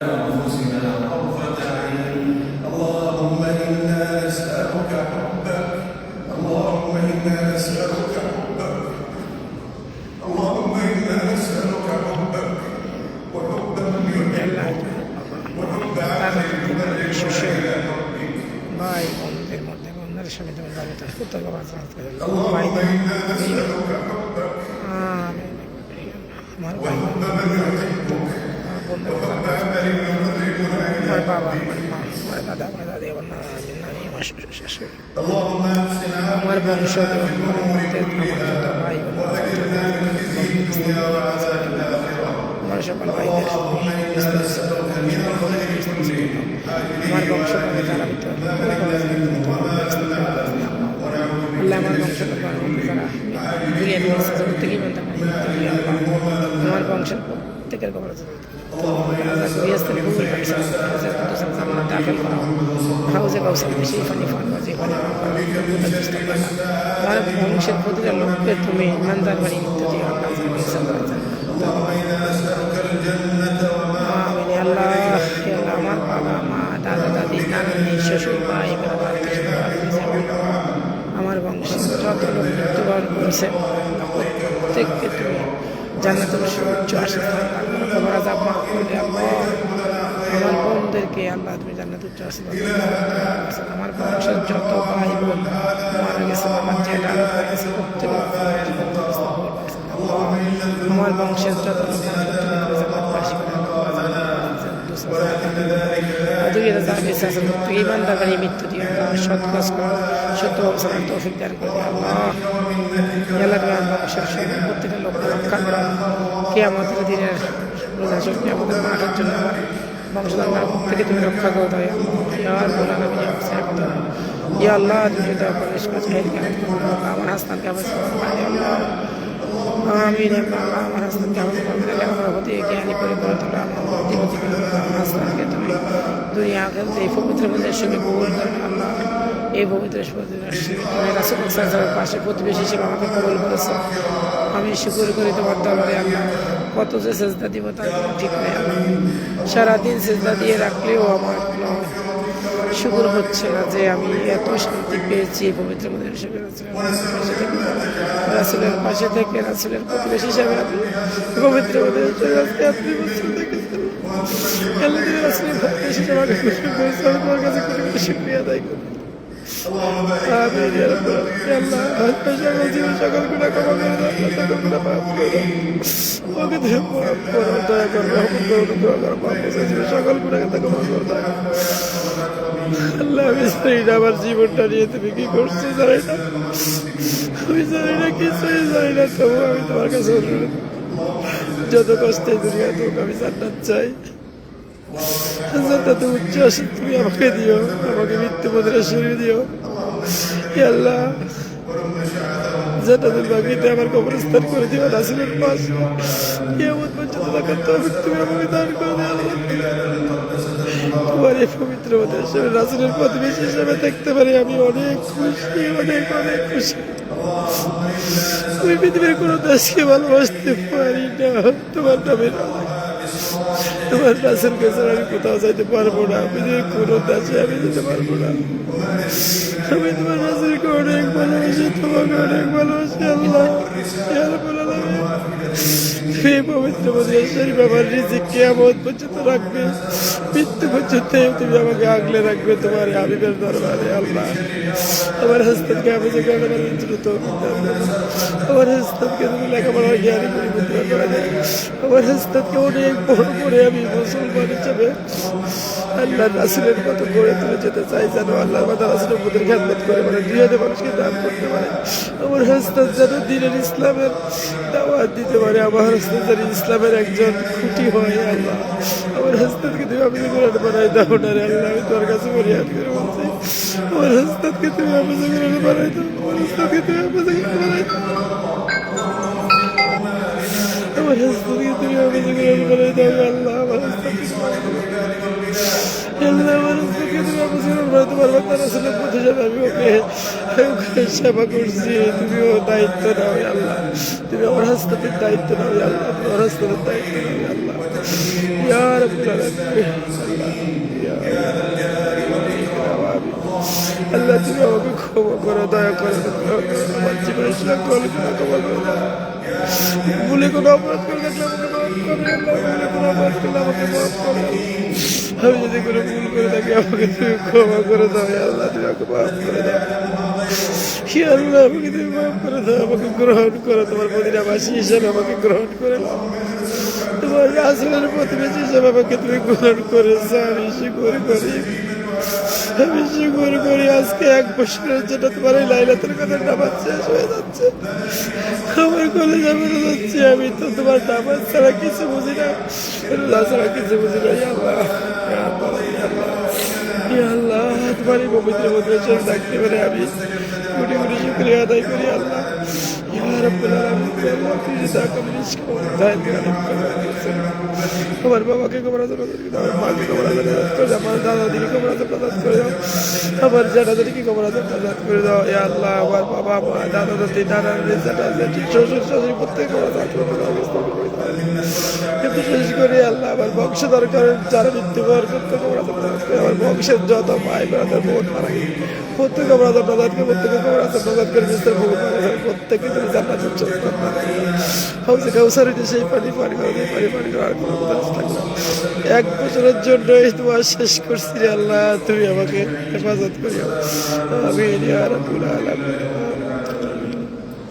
أنفسنا طرفة عين. اللهم إنا نسألك حبك، اللهم إنا نسألك حبك، اللهم إنا نسألك حبك وحب من يحبك وحب عمل يبلغنا إلى ربك. ভাই বোনদের মধ্যে বন্ধুদের সাথে اللهم إنا نسألك حبك আমার وحب من يحبك وحب عمل يبلغنا إلى বাবা ربك. আমার মা আমার দাদা আমার দাদি আমার নানা নানি আমার শ্বশুর শাশুড়ি اللهم أحسن আমার বংশ عاقبتنا في الأمور كلها ভাই وأجرنا من خزي الدنيا وعذاب الآخرة. আমার সকল ভাইদের اللهم إنا نسألك من الخير كله আমার বংশ عاجله যারা আল্লাহ আমার বংশ যারা দুনিয়া প্রত্যেকেই বলতে পারি আমার বংশের প্রত্যেকের খবর গৃহস্থের ভূমির দাখিল করা হাউজে কাউসে বেশি ফানি ফান যেখানে আমার বংশের প্রতিটা লোককে তুমি ইমানদার বাড়ি নিতে দিও আল্লাহ আমার বাবা মা দাদা দাদি নানি শ্বশুর ভাই আমার বংশের যত লোক মৃত্যুবরণ করেছে প্রত্যেককে তুমি জান্নাতের সর্বোচ্চ আশীর্বাদ খবর আজাব মাফ করে আমার বোনদেরকে আল্লাহ তুমি জান্নাতের উচ্চ আশীর্বাদ আমার বংশের যত ভাই বোন মারা গেছে আমার জেলা গেছে প্রত্যেকে আমার বংশের যত লোক ইমানদারি মৃত্যু দিয়ে সৎ কাজ করা সত্য অবস্থান তৌফিক দান করে আল্লাহ বংশের প্রত্যেকটা লোক রক্ষা করা কে আমাদের দিনের রোজা শক্তি আমাদের মাঠের জন্য আমার বংশধর থেকে তুমি রক্ষা করো তাই আল্লাহ তুমি যদি প্রবেশ করছো আমার হাসনানকে আমি আমার হাসনানকে আমার প্রতি জ্ঞানী করে করে তোলা আমার হাসনানকে তুমি দুনিয়া এই পবিত্র মন্দিরের সঙ্গে কবুল করে আল্লাহ এই পবিত্র রাসূলের পাশে প্রতিবেশী হিসেবে আমাকে কবুল করেছে আমি শুকর করি তোমার দরবারে আল্লাহ কত যে সেজদা দিব তার ঠিক নেই আল্লাহ সারাদিন সেজদা দিয়ে রাখলেও আমার কোনো শুকর হচ্ছে না যে আমি এত শান্তি পেয়েছি এই পবিত্র মন্দিরের সঙ্গে রাসূলের পাশে থেকে রাসূলের প্রতিবেশী হিসাবে আমি পবিত্র মন্দিরের সঙ্গে আজকে আপনি রাসূলের প্রতিবেশী হিসাবে আমাকে খুশি করেছে আমি তোমার কাছে কোটি কোটি শুকরিয়া আদায় করি সকল গুণা ক্ষমা করে সকল গুণা মাফ করে দয়া করবে সকল গুণাকে তাকে ক্ষমা করে আল্লাহ আমি জানি না আমার জীবনটা নিয়ে তুমি কি করছো জানি না আমি জানি না কিছুই জানি না তবু আমি তোমার কাছে যত কষ্টে দুনিয়া তোকে আমি জান্নাত চাই জান্নাতে উচ্চ আসে তুমি আমাকে দিও আমাকে মৃত্যু পথে সরিয়ে দিও আল্লাহ জান্নাতুল বাকিতে আমার কবরস্থান করে দিও রাসূলের পাশে কিয়ামত পর্যন্ত থাকার তৌফিক তুমি আমাকে দান করে দাও তোমার এই পবিত্র মন্দিরে রাসূলের প্রতিবেশী হিসেবে দেখতে পারি আমি অনেক খুশি অনেক অনেক খুশি আমি পৃথিবীর কোনো দেশকে ভালোবাসতে পারি না তোমার নামে তোমার রাসূল কাছে আমি কোথাও যাইতে পারবো না পৃথিবীর কোনো দেশে আমি যেতে পারবো না আমি তোমার রাসূলকে অনেক ভালোবাসি তোমাকে অনেক ভালোবাসি আল্লাহ এই পবিত্র মন্দিরের শরীফ আমার রিজিক কিয়ামত পর্যন্ত রাখবে মৃত্যু পর্যন্ত তুমি আমাকে আগলে রাখবে তোমার হাবিবের দরবারে আল্লাহ আমার হাসনাতকে আমি যে আমার হাসনাতকে তুমি লেখাপড়ার জ্ঞানী পরিবর্তন করে দেয় আমার হাসনাতকে অনেক বড় করে আমি মুসলমান হিসেবে আল্লাহ রাসূলের মতো করে তুলে যেতে চাই যেন আল্লাহ রাসূলের মতো খেদমত করে মানে দুনিয়াতে মানুষকে দান করতে পারে আমার হাসনাত যেন দ্বীনের ইসলামের দাওয়াত দিতে পারে আমার হাসনাত যেন ইসলামের একজন খুঁটি হয় আল্লাহ আমার হাসনাতকে তুমি আমি কোরআন বানাই দাও না রে আল্লাহ আমি তোর কাছে ফরিয়াদ করে বলছি আমার হাসনাতকে তুমি আমি কোরআন বানাই দাও আমার হাসনাতকে তুমি আমি বানাই দাও আমার হাসনাতকে তুমি আমি কোরআন বানাই দাও আল্লাহ আমার হাসনাতকে আল্লাহ আমার হাসনাতকে তুমি আমি কোরআন বানাতে পারবো তার আসলে পথে যাবে আমি ওকে ওখানে সেবা করছি, তুমিও দায়িত্ব নাও ইয়া আল্লাহ, তুমি আমার হাসপাতালের দায়িত্ব নাও ইয়া আল্লাহ, তুমি আমার হাসপাতালের দায়িত্ব নাও ইয়া আল্লাহ, ইয়া রাব্বুল আলামিন, ইয়া আল্লাহ তুমি আমাকে ক্ষমা করো, দয়া করো, আমার জীবনের সকল গুনাহ ক্ষমা করে দাও। ভুলে কোনো অপরাধ করে থাকলে আমাকে মাফ করে আল্লাহ, ভুলে কোনো অপরাধ করলে আমাকে মাফ করে। আমি যদি কোনো ভুল করে থাকি আমাকে তুমি ক্ষমা করে দাও ইয়া আল্লাহ, তুমি আমাকে মাফ করে দাও ইয়া আল্লাহ, আমাকে তুমি মাফ করে দাও, আমাকে গ্রহণ করো, তোমার মদিনাবাসী হিসেবে আমাকে গ্রহণ করে নাও, তোমার রাসূলের প্রতিবেশী হিসেবে আমাকে তুমি গ্রহণ করেছো। আমি শুকর করি আজকে 1 বছরের জন্য তোমার এই লাইলাতুল কদর নামাজ শেষ হয়ে যাচ্ছে, আমার কলেজে পড়ে যাচ্ছে, আমি তো তোমার নামাজ ছাড়া কিছু বুঝি না, রোজা ছাড়া কিছু বুঝি না ইয়া আল্লাহ, ইয়া আল্লাহ, ইয়া আল্লাহ, ইয়া আল্লাহ, তোমার এই পবিত্র মন্দিরে থাকতে পারে আমি কোটি কোটি শুকরিয়া আদায় করি আল্লাহ, ইয়া রাব্বুল আলামিন, আল্লাহ তুমি যা করিস আমার বাবাকে কবরা দাও, আমার মাকে কবরা দাও, আমার দাদা দিকে কবরা দাও, আমার জ্যাঠাদেরকে কবরা দাও, করে দাও ইয়া আল্লাহ, আমার বাবা মা দাদা দাদি নানা নানি জ্যাঠা জ্যাঠি শ্বশুর শাশুড়ি প্রত্যেক কবরা দাও, বিশেষ করে আল্লাহ আমার বংশধর করেন যারা মৃত্যুবরণ করতে কবরা দাও, আমার বংশের যত ভাই ব্রাদার বোন মারা গেছে প্রত্যেক কবরা দাও, প্রত্যেকে কবরা দাও, করে বিস্তার ভোগ প্রত্যেকে তুমি জান্নাতের জন্য হাউসে কাউসার সেই পানি পানি আর কোনো কথা থাকবে 1 বছরের জন্য এই দোয়া শেষ করছি রে আল্লাহ, তুমি আমাকে হেফাজত করিও, আমিন ইয়া রাব্বুল আলামিন।